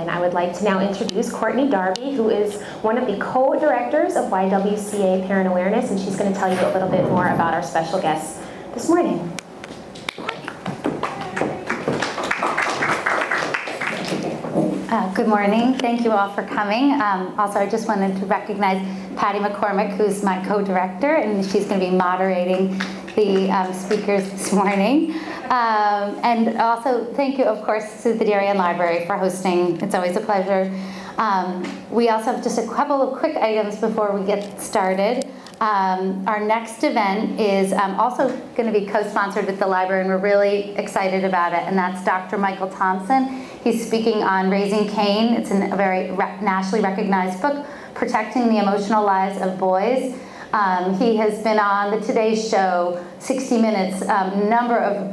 And I would like to now introduce Courtney Darby, who is one of the co-directors of YWCA Parent Awareness, and she's going to tell you a little bit more about our special guests this morning. Good morning. Thank you all for coming. Also, I just wanted to recognize Patty McCormick, who's my co-director, and she's going to be moderating the speakers this morning. And also, thank you, of course, to the Darien Library for hosting. It's always a pleasure. We also have just a couple of quick items before we get started. Our next event is also going to be co-sponsored with the library, and we're really excited about it, and that's Dr. Michael Thompson. He's speaking on Raising Cain. It's a very nationally recognized book, Protecting the Emotional Lives of Boys. He has been on the Today Show, 60 Minutes, number of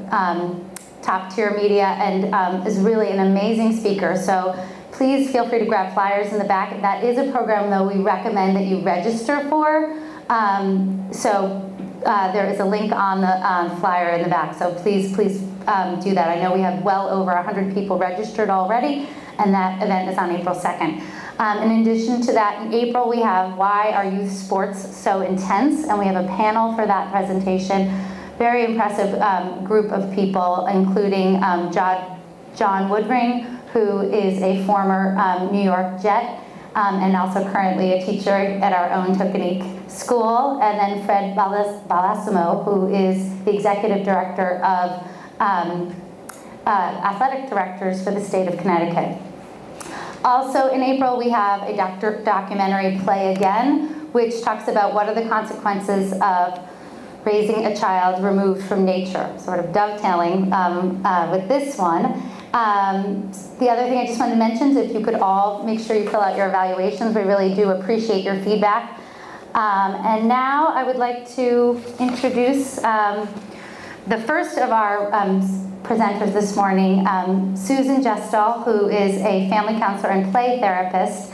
top-tier media, and is really an amazing speaker. So please feel free to grab flyers in the back. That is a program, though, we recommend that you register for. There is a link on the flyer in the back, so please do that. I know we have well over 100 people registered already, and that event is on April 2nd. In addition to that, in April we have Why Are Youth Sports So Intense? And we have a panel for that presentation. Very impressive group of people, including John Woodring, who is a former New York Jet, and also currently a teacher at our own Tokenique school, and then Fred Balasimo, who is the executive director of athletic directors for the state of Connecticut. Also in April, we have a documentary, Play Again, which talks about what are the consequences of raising a child removed from nature, sort of dovetailing with this one. The other thing I just wanted to mention is if you could all make sure you fill out your evaluations. We really do appreciate your feedback. And now I would like to introduce the first of our presenters this morning, Susan Gestall, who is a family counselor and play therapist.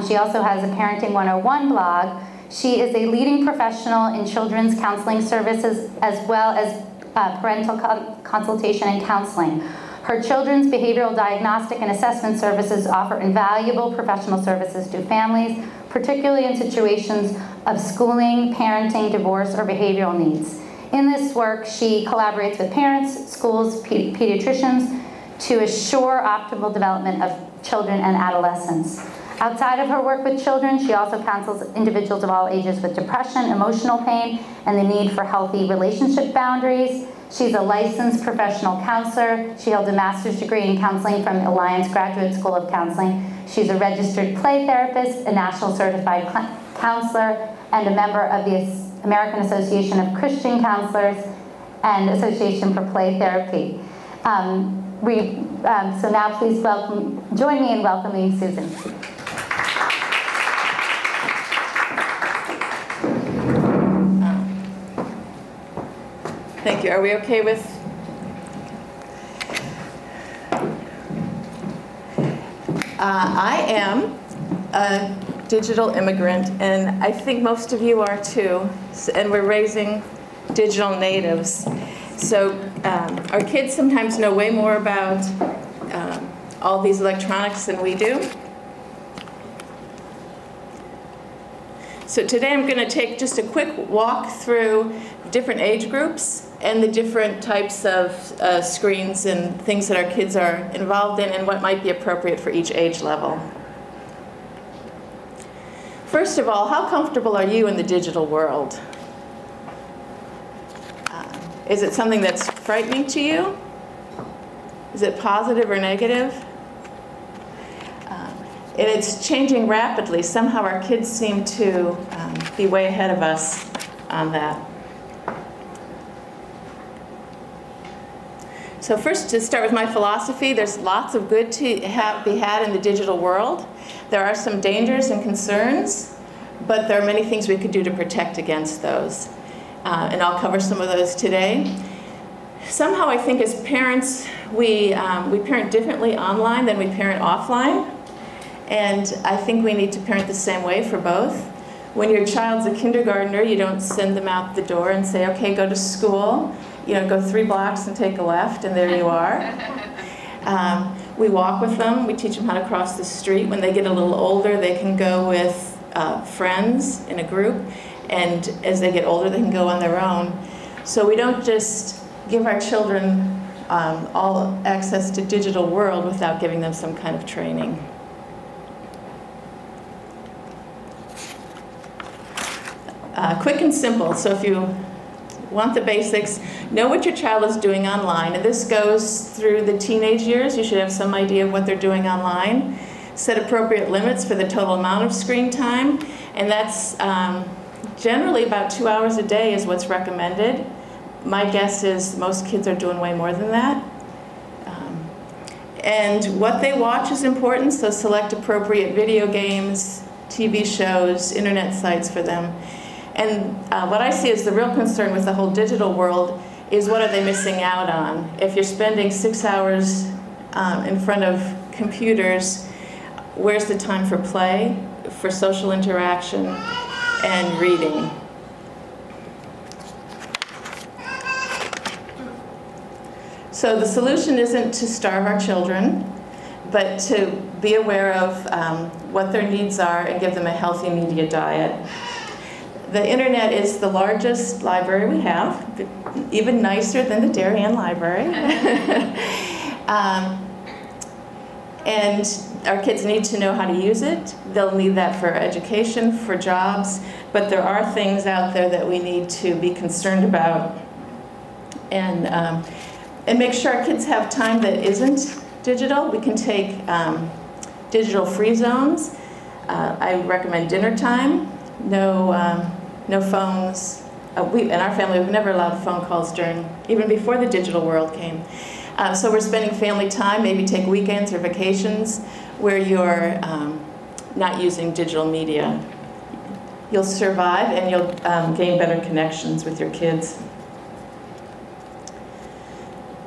She also has a Parenting 101 blog. She is a leading professional in children's counseling services as well as parental consultation and counseling. Her children's behavioral diagnostic and assessment services offer invaluable professional services to families, particularly in situations of schooling, parenting, divorce, or behavioral needs. In this work, she collaborates with parents, schools, pediatricians to assure optimal development of children and adolescents. Outside of her work with children, she also counsels individuals of all ages with depression, emotional pain, and the need for healthy relationship boundaries. She's a licensed professional counselor. She held a master's degree in counseling from Alliance Graduate School of Counseling. She's a registered play therapist, a national certified counselor, and a member of the American Association of Christian Counselors and Association for Play Therapy. So now please join me in welcoming Susan. Thank you. Are we okay with? I am a digital immigrant, and I think most of you are too, and we're raising digital natives. So our kids sometimes know way more about all these electronics than we do. So today I'm going to take just a quick walk through different age groups and the different types of screens and things that our kids are involved in and what might be appropriate for each age level. First of all, how comfortable are you in the digital world? Is it something that's frightening to you? Is it positive or negative? And it's changing rapidly. Somehow our kids seem to be way ahead of us on that. So first, to start with my philosophy, there's lots of good to be had in the digital world. There are some dangers and concerns, but there are many things we could do to protect against those. And I'll cover some of those today. Somehow I think as parents, we parent differently online than we parent offline. And I think we need to parent the same way for both. When your child's a kindergartner, you don't send them out the door and say, okay, go to school. You know, go 3 blocks and take a left, and there you are. We walk with them. We teach them how to cross the street. When they get a little older, they can go with friends in a group. And as they get older, they can go on their own. So we don't just give our children all access to digital world without giving them some kind of training. Quick and simple. So if you want the basics, know what your child is doing online. And this goes through the teenage years. You should have some idea of what they're doing online. Set appropriate limits for the total amount of screen time. And that's generally about 2 hours a day is what's recommended. My guess is most kids are doing way more than that. And what they watch is important, so select appropriate video games, TV shows, internet sites for them. And what I see as the real concern with the whole digital world is what are they missing out on? If you're spending 6 hours in front of computers, where's the time for play, for social interaction, and reading? So the solution isn't to starve our children, but to be aware of what their needs are and give them a healthy media diet. The internet is the largest library we have, even nicer than the Darien Library. And our kids need to know how to use it. They'll need that for education, for jobs, but there are things out there that we need to be concerned about. And make sure our kids have time that isn't digital. We can take digital-free zones. I recommend dinner time, no phones. In our family, we've never allowed phone calls even before the digital world came. So we're spending family time, maybe take weekends or vacations where you're not using digital media. You'll survive and you'll gain better connections with your kids.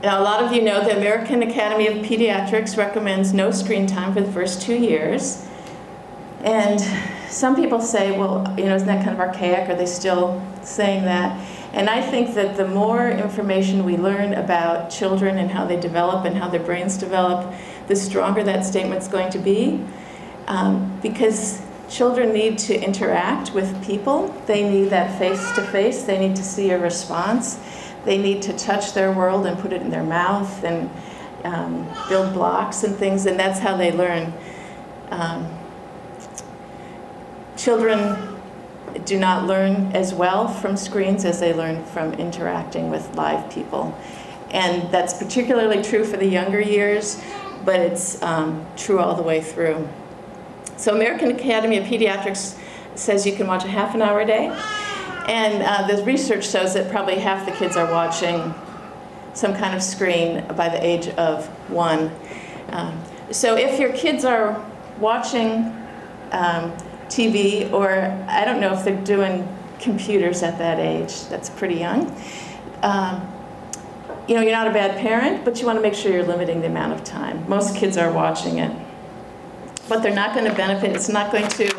Now, a lot of you know the American Academy of Pediatrics recommends no screen time for the first 2 years. And some people say, well, isn't that kind of archaic? Are they still saying that? And I think that the more information we learn about children and how they develop and how their brains develop, the stronger that statement's going to be. Because children need to interact with people. They need that face-to-face. They need to see a response. They need to touch their world and put it in their mouth and build blocks and things, and that's how they learn. Children do not learn as well from screens as they learn from interacting with live people. And that's particularly true for the younger years, but it's true all the way through. So American Academy of Pediatrics says you can watch a half an hour a day. And the research shows that probably half the kids are watching some kind of screen by the age of 1. So if your kids are watching TV, or I don't know if they're doing computers at that age, that's pretty young. You're not a bad parent, but you want to make sure you're limiting the amount of time. Most kids are watching it. But they're not going to benefit. It's not going to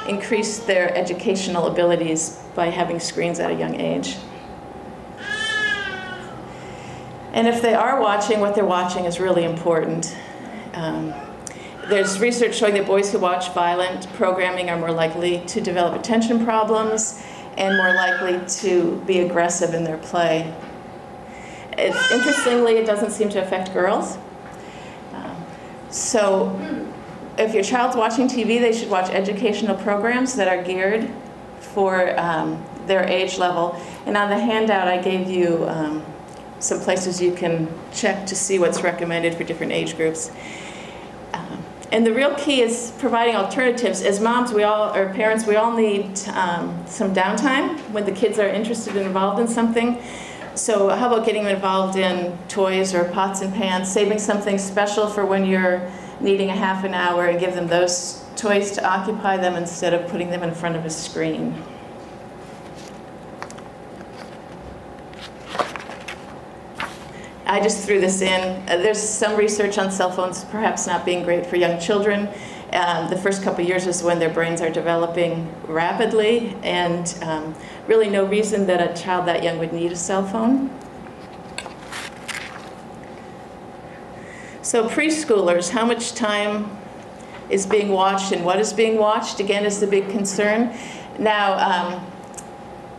increase their educational abilities by having screens at a young age. And if they are watching, what they're watching is really important. There's research showing that boys who watch violent programming are more likely to develop attention problems and more likely to be aggressive in their play. Interestingly, it doesn't seem to affect girls. So if your child's watching TV, they should watch educational programs that are geared for their age level. And on the handout, I gave you some places you can check to see what's recommended for different age groups. And the real key is providing alternatives. As moms, or parents, we all need some downtime when the kids are interested and involved in something. So how about getting them involved in toys or pots and pans, saving something special for when you're needing a half an hour, and give them those toys to occupy them instead of putting them in front of a screen. I just threw this in. There's some research on cell phones perhaps not being great for young children. The first couple years is when their brains are developing rapidly, and really no reason that a child that young would need a cell phone. So preschoolers, how much time is being watched and what is being watched, again, is the big concern. Now,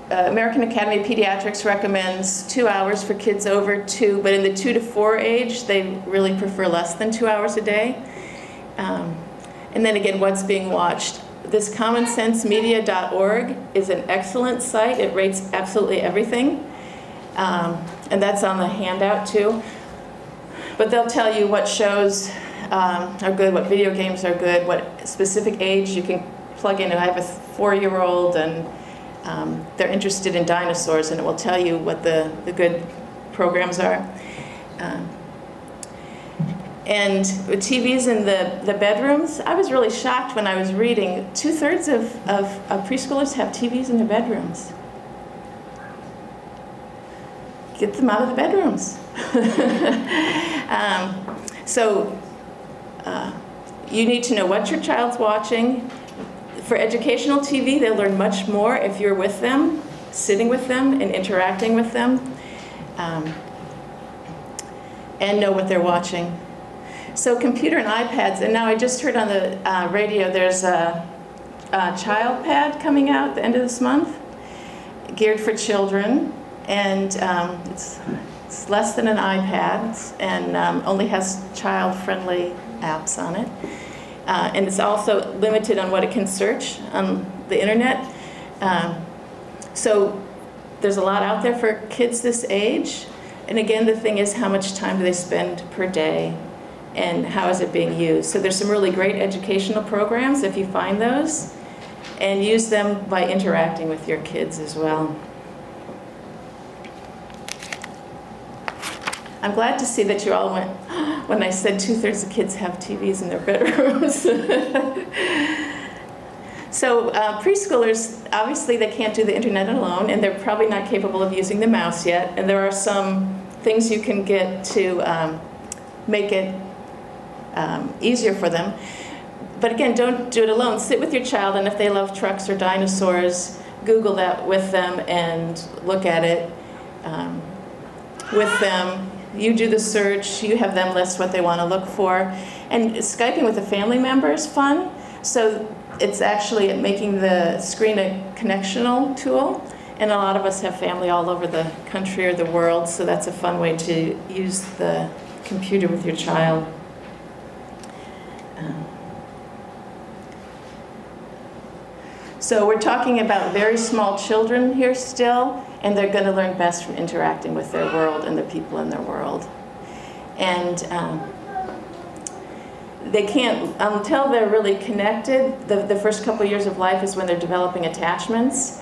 American Academy of Pediatrics recommends 2 hours for kids over 2, but in the 2 to 4 age, they really prefer less than 2 hours a day. And then again, what's being watched. This commonsensemedia.org is an excellent site. It rates absolutely everything. And that's on the handout too. But they'll tell you what shows are good, what video games are good, what specific age you can plug in. I have a 4-year-old and they're interested in dinosaurs, and it will tell you what the good programs are. And with TVs in the bedrooms, I was really shocked when I was reading 2/3 of preschoolers have TVs in their bedrooms. Get them out of the bedrooms. You need to know what your child's watching. For educational TV, they'll learn much more if you're with them, sitting with them and interacting with them, and know what they're watching. So computer and iPads, and now I just heard on the radio there's a child pad coming out at the end of this month, geared for children, and it's less than an iPad and only has child-friendly apps on it. And it's also limited on what it can search on the internet. So there's a lot out there for kids this age. And again, the thing is, how much time do they spend per day and how is it being used? So there's some really great educational programs if you find those, and use them by interacting with your kids as well. I'm glad to see that you all went, when I said 2/3 of kids have TVs in their bedrooms. So preschoolers, obviously they can't do the internet alone, and they're probably not capable of using the mouse yet, and there are some things you can get to make it easier for them. But again, don't do it alone. Sit with your child, and if they love trucks or dinosaurs, Google that with them and look at it with them. You do the search, you have them list what they want to look for. And Skyping with a family member is fun. So it's actually making the screen a connectional tool. And a lot of us have family all over the country or the world, so that's a fun way to use the computer with your child. So we're talking about very small children here still, and they're going to learn best from interacting with their world and the people in their world. And they can't, until they're really connected, the first couple of years of life is when they're developing attachments,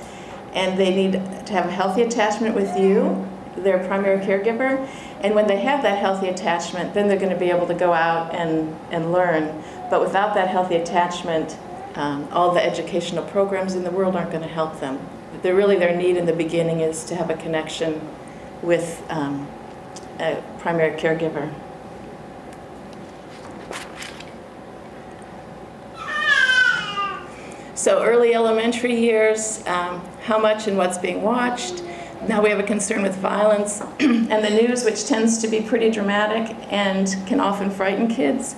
and they need to have a healthy attachment with you, their primary caregiver. And when they have that healthy attachment, then they're going to be able to go out and learn. But without that healthy attachment, all the educational programs in the world aren't going to help them. Their need in the beginning is to have a connection with a primary caregiver. So early elementary years, how much and what's being watched. Now we have a concern with violence and the news, which tends to be pretty dramatic and can often frighten kids.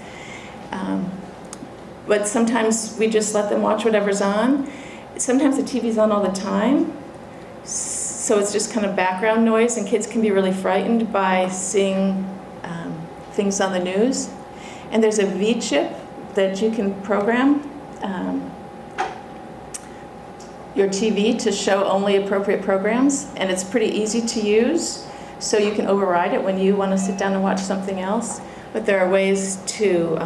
But sometimes we just let them watch whatever's on. Sometimes the TV's on all the time, so it's just kind of background noise, and kids can be really frightened by seeing things on the news. And there's a V chip that you can program your TV to show only appropriate programs, and it's pretty easy to use, so you can override it when you want to sit down and watch something else. But there are ways to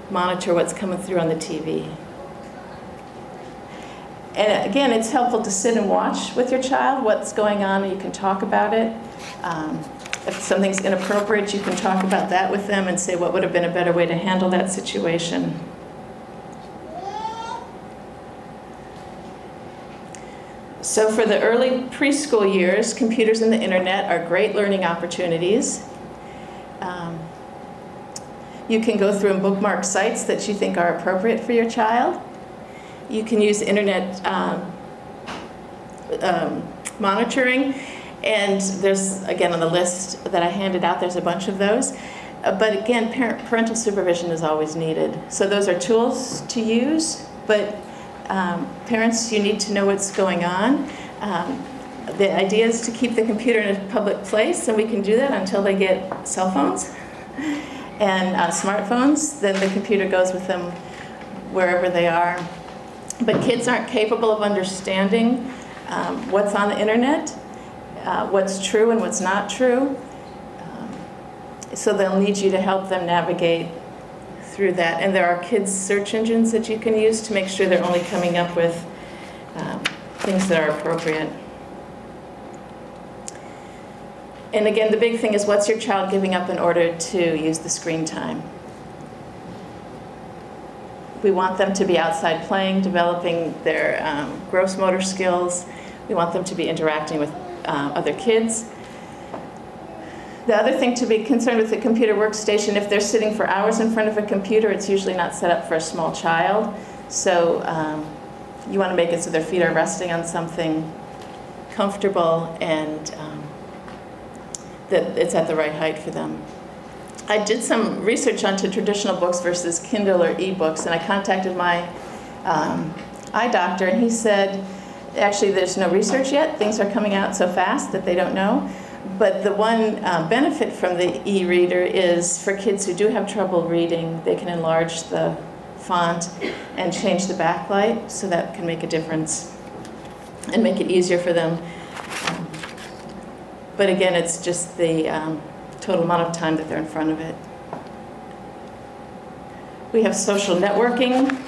monitor what's coming through on the TV. And again, it's helpful to sit and watch with your child what's going on, and you can talk about it. If something's inappropriate, you can talk about that with them and say what would have been a better way to handle that situation. So for the early preschool years, computers and the internet are great learning opportunities. You can go through and bookmark sites that you think are appropriate for your child. You can use internet monitoring, and there's, again, on the list that I handed out, there's a bunch of those. But again, parental supervision is always needed. So those are tools to use, but parents, you need to know what's going on. The idea is to keep the computer in a public place, and we can do that until they get cell phones and smartphones. Then the computer goes with them wherever they are. But kids aren't capable of understanding what's on the internet, what's true and what's not true. So they'll need you to help them navigate through that. And there are kids' search engines that you can use to make sure they're only coming up with things that are appropriate. And again, the big thing is, what's your child giving up in order to use the screen time? We want them to be outside playing, developing their gross motor skills. We want them to be interacting with other kids. The other thing to be concerned with the computer workstation, if they're sitting for hours in front of a computer, it's usually not set up for a small child. So you want to make it so their feet are resting on something comfortable and that it's at the right height for them. I did some research onto traditional books versus Kindle or e-books, and I contacted my eye doctor, and he said, actually, there's no research yet. Things are coming out so fast that they don't know. But the one benefit from the e-reader is for kids who do have trouble reading, they can enlarge the font and change the backlight, so that can make a difference and make it easier for them. But again, it's just the total amount of time that they're in front of it. We have social networking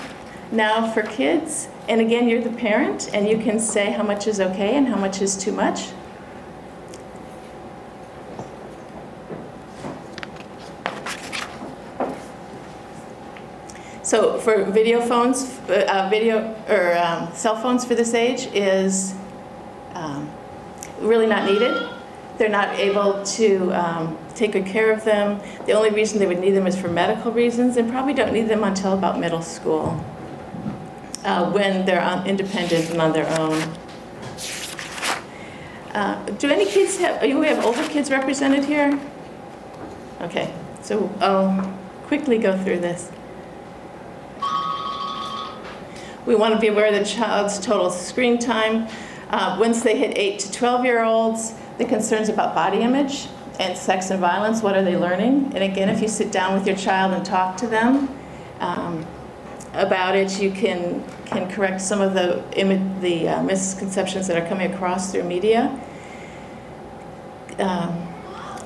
now for kids. And again, you're the parent, and you can say how much is okay and how much is too much. So for video phones, cell phones for this age is really not needed. They're not able to take good care of them. The only reason they would need them is for medical reasons, and probably don't need them until about middle school, when they're independent and on their own. Do any kids have, we have older kids represented here? Okay, so I'll quickly go through this. We want to be aware of the child's total screen time. Once they hit 8 to 12-year-olds, the concerns about body image and sex and violence, what are they learning? And again, if you sit down with your child and talk to them about it, you can correct some of the misconceptions that are coming across through media.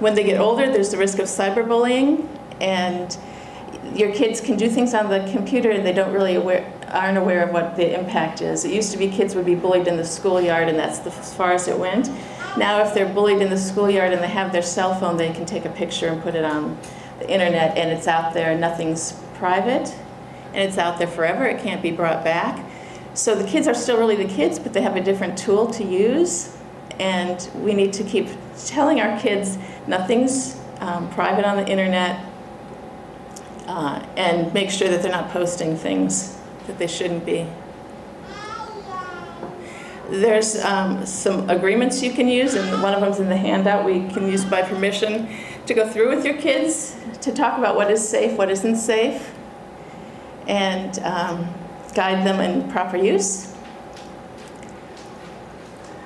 When they get older, there's the risk of cyberbullying, and your kids can do things on the computer and they don't really aren't aware of what the impact is. It used to be kids would be bullied in the schoolyard, and that's as far as it went. Now if they're bullied in the schoolyard and they have their cell phone, they can take a picture and put it on the internet, and it's out there, and nothing's private, and it's out there forever. It can't be brought back. So the kids are still really the kids, but they have a different tool to use, and we need to keep telling our kids nothing's private on the internet, and make sure that they're not posting things that they shouldn't be. There's some agreements you can use, and one of them's in the handout. We can use by permission to go through with your kids to talk about what is safe, what isn't safe, and guide them in proper use.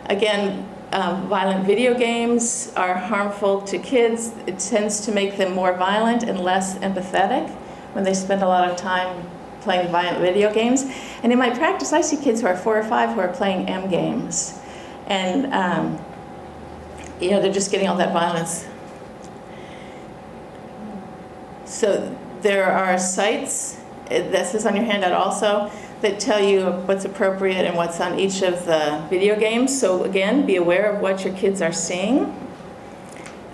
Again, violent video games are harmful to kids. It tends to make them more violent and less empathetic when they spend a lot of time playing violent video games. And in my practice, I see kids who are 4 or 5 who are playing M games. And you know, they're just getting all that violence. So there are sites, this is on your handout also, that tell you what's appropriate and what's on each of the video games. So again, be aware of what your kids are seeing.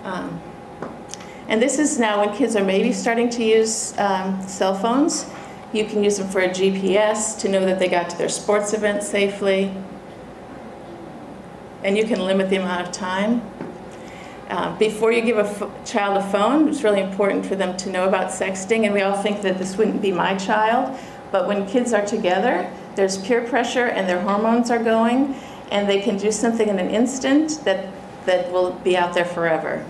And this is now when kids are maybe starting to use cell phones. You can use them for a GPS to know that they got to their sports event safely. And you can limit the amount of time. Before you give a child a phone, it's really important for them to know about sexting. And we all think that this wouldn't be my child. But when kids are together, there's peer pressure and their hormones are going. And they can do something in an instant that will be out there forever.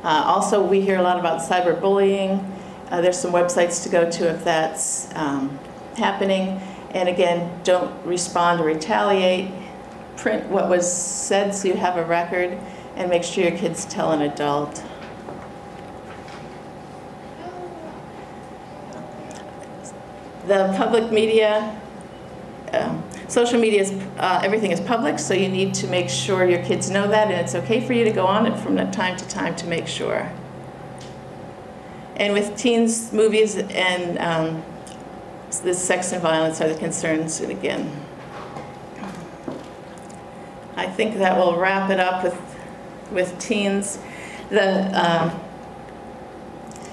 Also, we hear a lot about cyberbullying. There's some websites to go to if that's happening. And again, don't respond or retaliate. Print what was said so you have a record, and make sure your kids tell an adult. The public media, social media is, everything is public, so you need to make sure your kids know that, and it's okay for you to go on it from time to time to make sure. And with teens, movies, and the sex and violence are the concerns, and again, I think that will wrap it up with teens.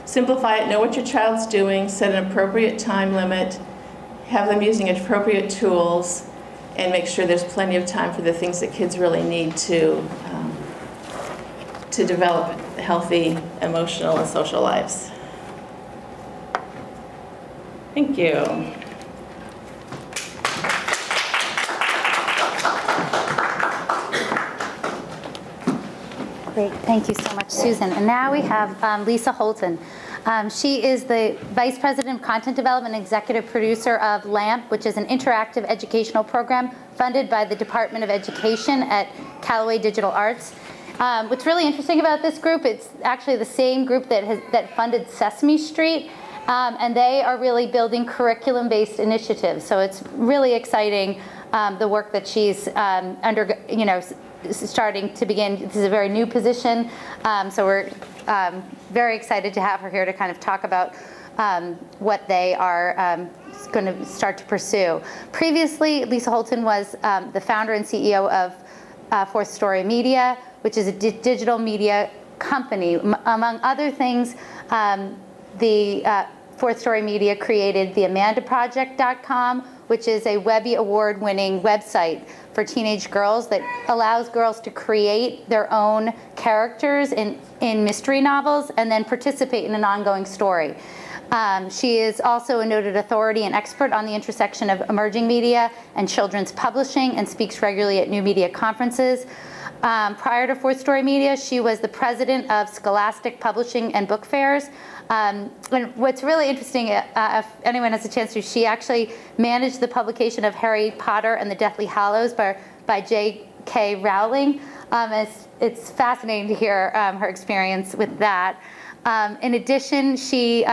Simplify it, know what your child's doing, set an appropriate time limit, have them using appropriate tools, and make sure there's plenty of time for the things that kids really need to develop healthy emotional and social lives. Thank you. Great, thank you so much, Susan. And now we have Lisa Holton. She is the Vice President of Content Development and Executive Producer of LAMP, which is an interactive educational program funded by the Department of Education at Callaway Digital Arts. What's really interesting about this group, it's actually the same group that funded Sesame Street, and they are really building curriculum-based initiatives. So it's really exciting, the work that she's starting to begin. This is a very new position, so we're very excited to have her here to kind of talk about what they are going to start to pursue. Previously, Lisa Holton was the founder and CEO of Fourth Story Media, which is a digital media company. Among other things, the Fourth Story Media created the AmandaProject.com, which is a Webby Award-winning website for teenage girls that allows girls to create their own characters in mystery novels and then participate in an ongoing story. She is also a noted authority and expert on the intersection of emerging media and children's publishing and speaks regularly at new media conferences. Prior to Fourth Story Media, she was the president of Scholastic Publishing and Book Fairs. And what's really interesting, if anyone has a chance to, she actually managed the publication of Harry Potter and the Deathly Hallows by J.K. Rowling. It's fascinating to hear her experience with that. In addition, she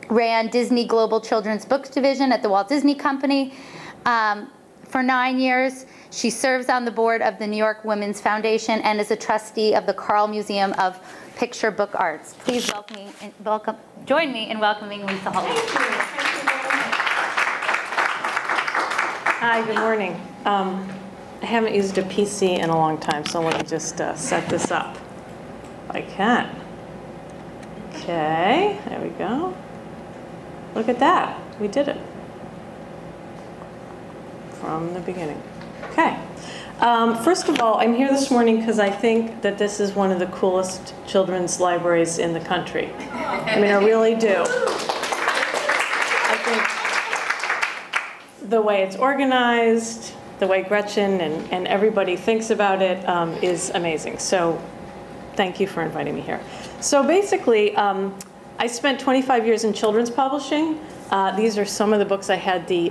ran Disney Global Children's Books Division at the Walt Disney Company. For 9 years, she serves on the board of the New York Women's Foundation and is a trustee of the Carl Museum of Picture Book Arts. Please join me in welcoming Lisa Holton. Hi, good morning. I haven't used a PC in a long time, so let me just set this up if I can. Okay, there we go. Look at that, we did it from the beginning. Okay. First of all, I'm here this morning because I think that this is one of the coolest children's libraries in the country. I mean, I really do. I think the way it's organized, the way Gretchen and everybody thinks about it is amazing. So thank you for inviting me here. So basically, I spent 25 years in children's publishing. These are some of the books I had the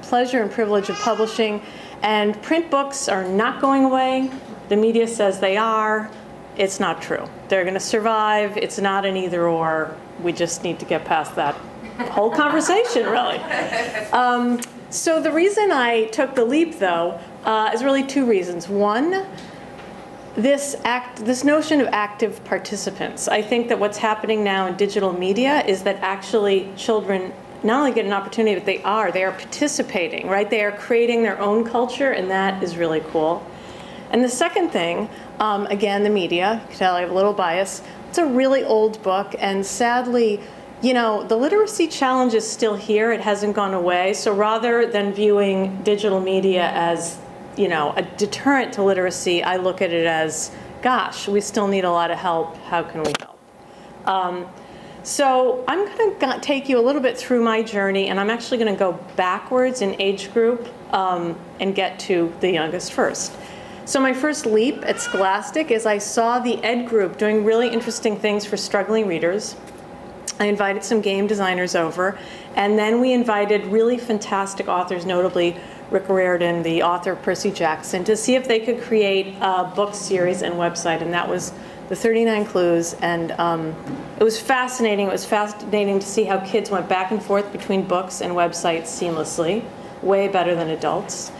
pleasure and privilege of publishing. And print books are not going away. The media says they are. It's not true. They're going to survive. It's not an either or. We just need to get past that whole conversation, really. So the reason I took the leap, though, is really two reasons. One, this notion of active participants. I think that what's happening now in digital media is that actually children not only get an opportunity, but they are participating, right? They are creating their own culture, and that is really cool. And the second thing, again, the media, you can tell I have a little bias. It's a really old book, and sadly, you know, the literacy challenge is still here. It hasn't gone away. So rather than viewing digital media as, you know, a deterrent to literacy, I look at it as, gosh, we still need a lot of help. How can we help? So I'm going to take you a little bit through my journey, and I'm actually going to go backwards in age group and get to the youngest first. So my first leap at Scholastic is I saw the Ed group doing really interesting things for struggling readers. I invited some game designers over, and then we invited really fantastic authors, notably Rick Riordan, the author of Percy Jackson, to see if they could create a book series and website, and that was the 39 Clues, and it was fascinating. It was fascinating to see how kids went back and forth between books and websites seamlessly, way better than adults.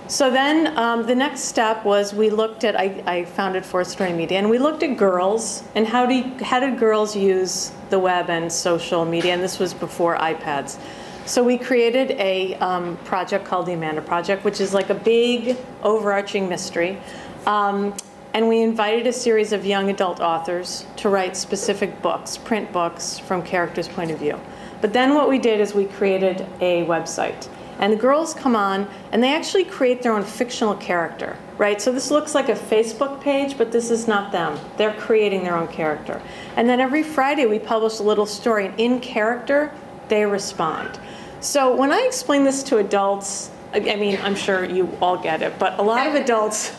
So then the next step was we looked at, I founded Fourth Story Media, and we looked at girls and how did girls use the web and social media, and this was before iPads. So we created a project called the Amanda Project, which is like a big overarching mystery. And we invited a series of young adult authors to write specific books, print books from characters' point of view. But then what we did is we created a website. And the girls come on, and they actually create their own fictional character, right? So this looks like a Facebook page, but this is not them. They're creating their own character. And then every Friday, we publish a little story, and in character, they respond. So when I explain this to adults, I mean, I'm sure you all get it, but a lot of adults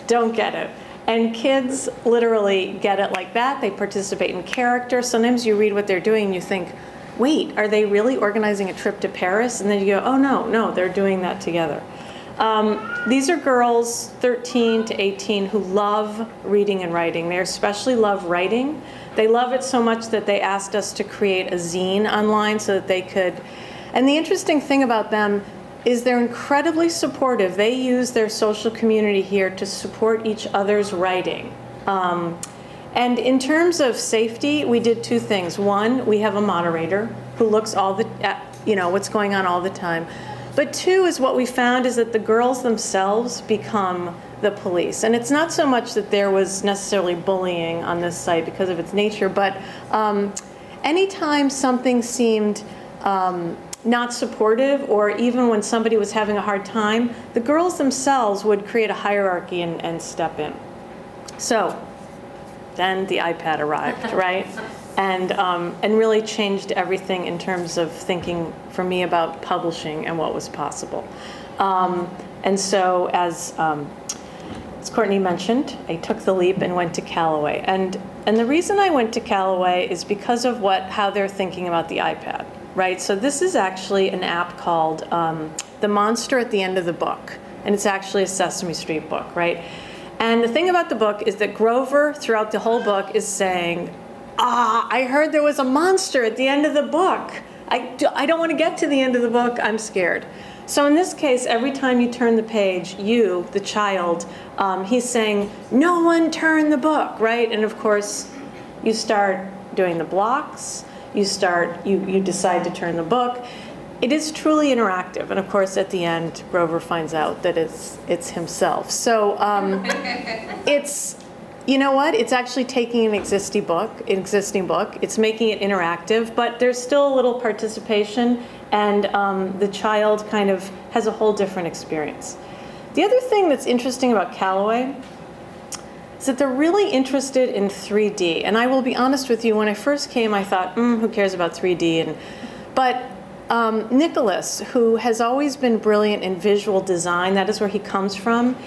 don't get it. And kids literally get it like that. They participate in character. Sometimes you read what they're doing, and you think, wait, are they really organizing a trip to Paris? And then you go, oh, no, they're doing that together. These are girls 13 to 18 who love reading and writing. They especially love writing. They love it so much that they asked us to create a zine online so that they could. And the interesting thing about them is they're incredibly supportive. They use their social community here to support each other's writing. And in terms of safety, we did two things. One, we have a moderator who looks at what's going on all the time. But two is what we found is that the girls themselves become the police. And it's not so much that there was necessarily bullying on this site because of its nature, but anytime something seemed not supportive, or even when somebody was having a hard time, the girls themselves would create a hierarchy and step in. So then the iPad arrived, right? And really changed everything in terms of thinking for me about publishing and what was possible. And so as Courtney mentioned, I took the leap and went to Callaway. And the reason I went to Callaway is because of how they're thinking about the iPad, right? So this is actually an app called The Monster at the End of the Book. And it's actually a Sesame Street book, right? And the thing about the book is that Grover, throughout the whole book, is saying, I heard there was a monster at the end of the book. I don't want to get to the end of the book. I'm scared. So in this case, every time you turn the page, you, the child, he's saying, no one turn the book, right? And of course, you start doing the blocks. You decide to turn the book. It is truly interactive, and of course, at the end, Grover finds out that it's himself. So it's, you know what? It's actually taking an existing book, it's making it interactive, but there's still a little participation, and the child kind of has a whole different experience. The other thing that's interesting about Callaway is that they're really interested in 3D, and I will be honest with you. When I first came, I thought, who cares about 3D? But Nicholas, who has always been brilliant in visual design, that is where he comes from,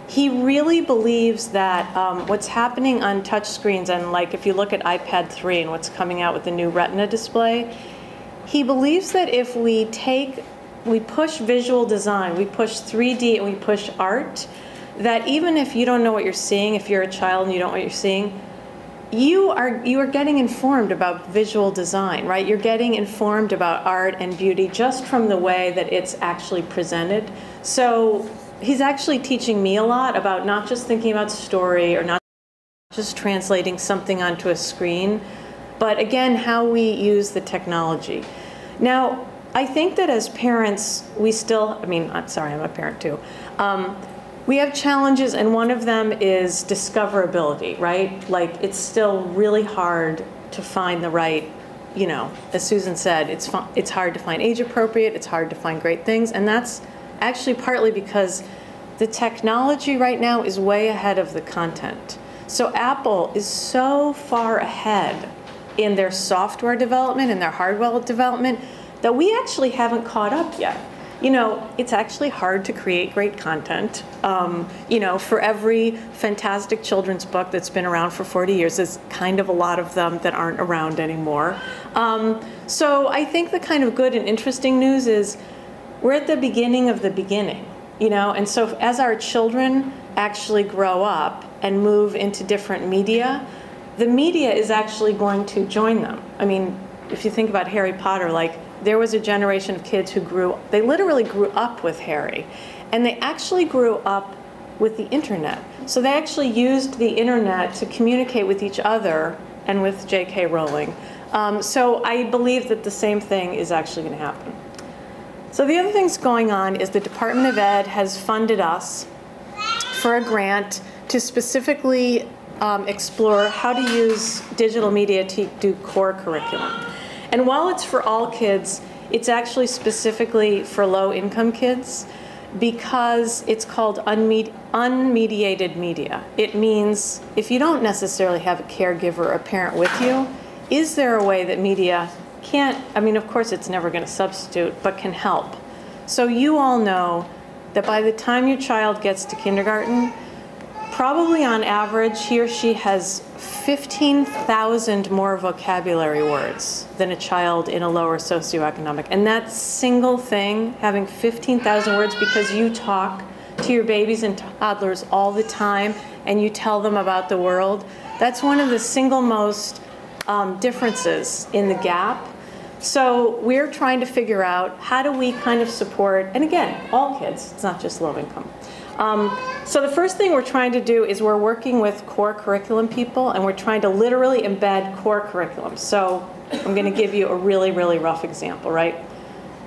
he really believes that what's happening on touch screens, and like if you look at iPad 3 and what's coming out with the new Retina display, he believes that if we push visual design, we push 3D and we push art, that even if you don't know what you're seeing, if you're a child and you don't know what you're seeing, you are getting informed about visual design, right? You're getting informed about art and beauty just from the way that it's actually presented. So he's actually teaching me a lot about not just thinking about story or not just translating something onto a screen, but again, how we use the technology. Now, I think that as parents, I'm sorry, I'm a parent too. We have challenges, and one of them is discoverability, right? Like, it's still really hard to find the right, as Susan said, it's hard to find age appropriate, it's hard to find great things, and that's actually partly because the technology right now is way ahead of the content. So Apple is so far ahead in their software development and their hardware development that we actually haven't caught up yet. you know, it's actually hard to create great content. You know, for every fantastic children's book that's been around for 40 years, there's kind of a lot of them that aren't around anymore. So I think the kind of good and interesting news is we're at the beginning of the beginning, you know, and so as our children actually grow up and move into different media, the media is actually going to join them. I mean, if you think about Harry Potter, like, there was a generation of kids who they literally grew up with Harry, and they actually grew up with the internet. So they actually used the internet to communicate with each other and with J.K. Rowling. So I believe that the same thing is actually going to happen. So the other things going on is the Department of Ed has funded us for a grant to specifically explore how to use digital media to do core curriculum. And while it's for all kids, it's actually specifically for low-income kids because it's called unmediated media. It means if you don't necessarily have a caregiver or a parent with you, is there a way that media can't, I mean, of course it's never going to substitute, but can help. So you all know that by the time your child gets to kindergarten, probably on average, he or she has 15,000 more vocabulary words than a child in a lower socioeconomic. And that single thing, having 15,000 words because you talk to your babies and toddlers all the time and you tell them about the world, that's one of the single most differences in the gap. So we're trying to figure out how do we kind of support, and again, all kids, it's not just low income. So the first thing we're trying to do is we're working with core curriculum people, and we're trying to literally embed core curriculum. So I'm going to give you a really, really rough example, right?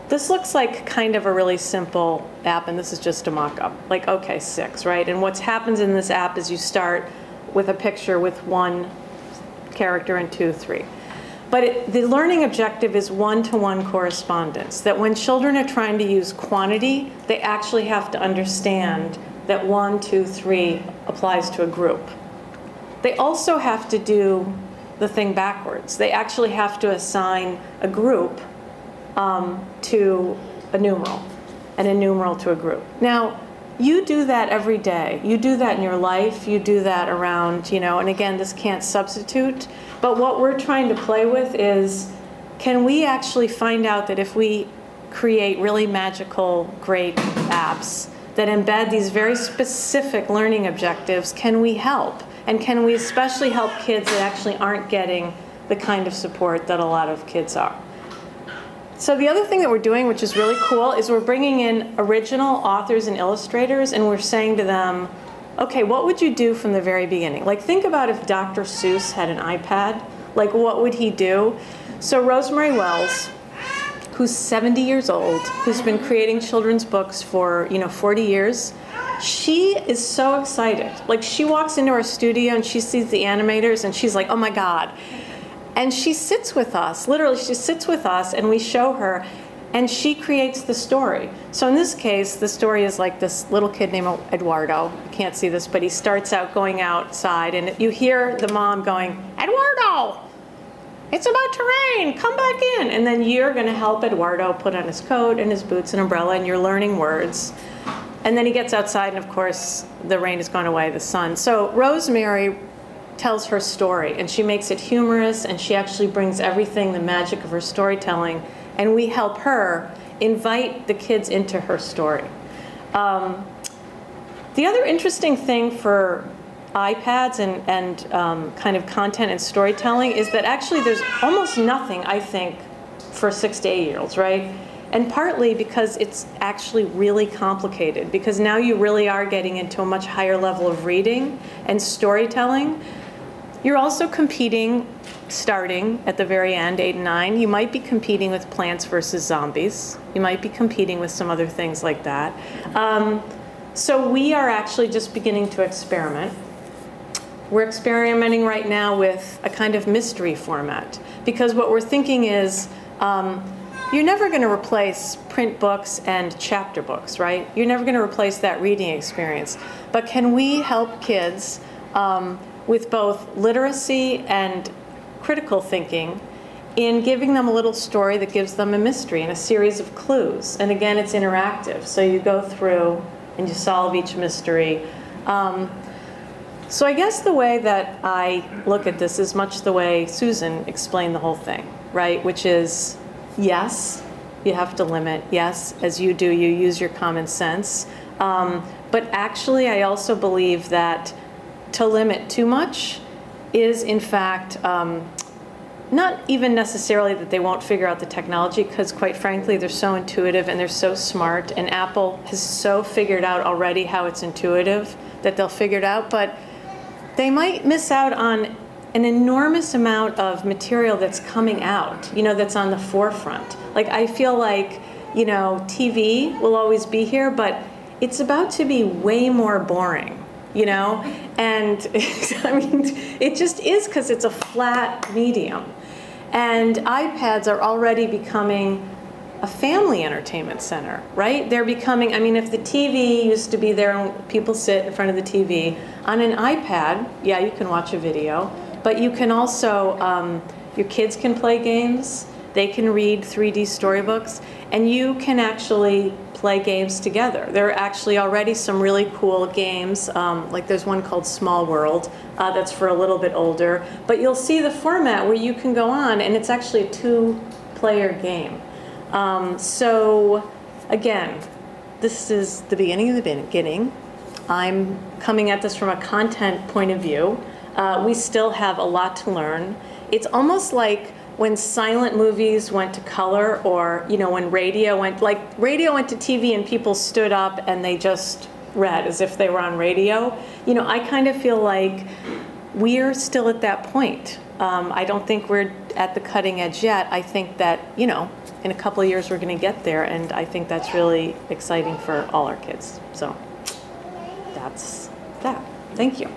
This looks like kind of a really simple app, and this is just a mock-up. Like, okay, 6, right? And what happens in this app is you start with a picture with 1 character and 2, 3. But the learning objective is one-to-one correspondence, that when children are trying to use quantity, they actually have to understand that 1, 2, 3 applies to a group. They also have to do the thing backwards. They actually have to assign a group to a numeral, and a numeral to a group. Now, you do that every day. You do that in your life. You do that around, you know, and again, this can't substitute. But what we're trying to play with is, can we actually find out that if we create really magical, great apps that embed these very specific learning objectives, can we help? And can we especially help kids that actually aren't getting the kind of support that a lot of kids are? So the other thing that we're doing, which is really cool, is we're bringing in original authors and illustrators, and we're saying to them, okay, what would you do from the very beginning? Like, think about if Dr. Seuss had an iPad. Like, what would he do? So Rosemary Wells, who's 70 years old, who's been creating children's books for, 40 years, she is so excited. Like, she walks into our studio and she sees the animators and she's like, oh my God. And she sits with us, literally she sits with us, and we show her, and she creates the story. So in this case, the story is like this little kid named Eduardo. You can't see this, but he starts out going outside, and you hear the mom going, Eduardo, it's about to rain, come back in. And then you're gonna help Eduardo put on his coat and his boots and umbrella, and you're learning words. And then he gets outside, and of course, the rain has gone away, the sun. So Rosemary tells her story, and she makes it humorous, and she actually brings everything, the magic of her storytelling, and we help her invite the kids into her story. The other interesting thing for iPads and kind of content and storytelling is that actually there's almost nothing, I think, for 6 to 8-year-olds, right? And partly because it's actually really complicated, because now you really are getting into a much higher level of reading and storytelling. You're also competing, starting at the very end, 8 and 9. You might be competing with Plants vs. Zombies. You might be competing with some other things like that. So we are actually just beginning to experiment. We're experimenting right now with a kind of mystery format, because what we're thinking is, you're never going to replace print books and chapter books, right? You're never going to replace that reading experience. But can we help kids with both literacy and critical thinking in giving them a little story that gives them a mystery and a series of clues. And again, it's interactive. So you go through and you solve each mystery. So I guess the way that I look at this is much the way Susan explained the whole thing, right? Which is, yes, you have to limit. Yes, as you do, you use your common sense. But actually, I also believe that to limit too much is, in fact, not even necessarily that they won't figure out the technology, because quite frankly, they're so intuitive and they're so smart, and Apple has so figured out already how it's intuitive that they'll figure it out, but they might miss out on an enormous amount of material that's coming out, you know, that's on the forefront. Like, I feel like, you know, TV will always be here, but it's about to be way more boring, you know? And I mean, it just is, because it's a flat medium. And iPads are already becoming a family entertainment center, right? They're becoming, I mean, if the TV used to be there and people sit in front of the TV, on an iPad, yeah, you can watch a video, but you can also, your kids can play games, they can read 3D storybooks, and you can actually play games together. There are actually already some really cool games, like there's one called Small World, that's for a little bit older, but you'll see the format where you can go on, and it's actually a 2-player game. So again, this is the beginning of the beginning. I'm coming at this from a content point of view. We still have a lot to learn. It's almost like when silent movies went to color, or, you know, when radio went to TV and people stood up and they just read as if they were on radio. You know, I kind of feel like we're still at that point. I don't think we're at the cutting edge yet. I think that, you know, in a couple of years we're going to get there, and I think that's really exciting for all our kids. So that's that. Thank you.